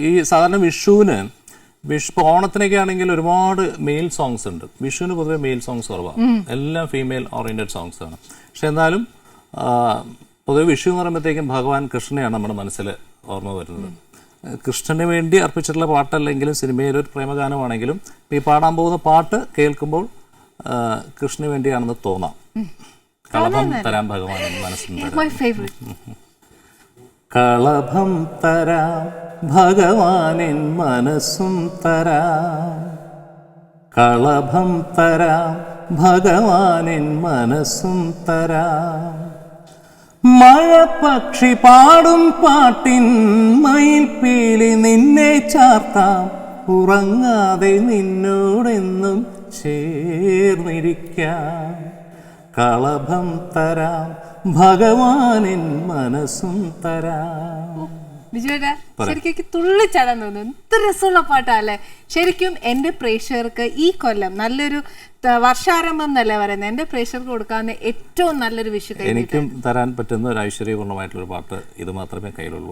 ഈ സാധാരണ വിഷുവിന് ഇപ്പോൾ ഓണത്തിനൊക്കെ ആണെങ്കിൽ ഒരുപാട് മെയിൽ സോങ്സ് ഉണ്ട്. വിഷുവിന് പൊതുവെ മെയിൽ സോങ്സ് കുറവാണ്, എല്ലാം ഫീമെയിൽ ഓറിയന്റഡ് സോങ്സ് ആണ്. പക്ഷെ എന്നാലും പൊതുവെ വിഷു എന്ന് പറയുമ്പോഴത്തേക്കും ഭഗവാൻ കൃഷ്ണനെയാണ് നമ്മുടെ മനസ്സിൽ ഓർമ്മ വരുന്നത്. കൃഷ്ണന് വേണ്ടി അർപ്പിച്ചിട്ടുള്ള പാട്ടല്ലെങ്കിലും സിനിമയിൽ ഒരു പ്രേമഗാനമാണെങ്കിലും ഈ പാടാൻ പോകുന്ന പാട്ട് കേൾക്കുമ്പോൾ കൃഷ്ണന് വേണ്ടിയാണെന്ന് തോന്നാം. കളഭം തരാം ഭഗവാൻ മനസ്സിൽ കളഭം തരാം ഭഗവാനിൻ മനസ്സും തരാം, കളഭം തരാം ഭഗവാനിൻ മനസ്സും തരാം. മഴപക്ഷി പാടും പാട്ടിൻ മയിൽപ്പീലി നിന്നെ ചാർത്താം, ഉറങ്ങാതെ നിന്നോടെന്നും ചേർന്നിരിക്കാം. കളഭം തരാം ഭഗവാനിൻ മനസ്സും തരാം. ബിജുവേട്ടാ, ശരിക്കും എനിക്ക് തുള്ളിച്ചാടാൻ തോന്നുന്നു. എന്ത് രസമുള്ള പാട്ടല്ലേ. ശരിക്കും എൻ്റെ പ്രേക്ഷകർക്ക് ഈ കൊല്ലം നല്ലൊരു വർഷാരംഭം എന്നല്ലേ പറയുന്നത്, എൻ്റെ പ്രേക്ഷകർക്ക് കൊടുക്കാവുന്ന ഏറ്റവും നല്ലൊരു വിഷു. എനിക്കും തരാൻ പറ്റുന്ന ഒരു ഐശ്വര്യപൂർണ്ണമായിട്ടുള്ളൊരു പാട്ട് ഇത് മാത്രമേ കയ്യിലുള്ളൂ.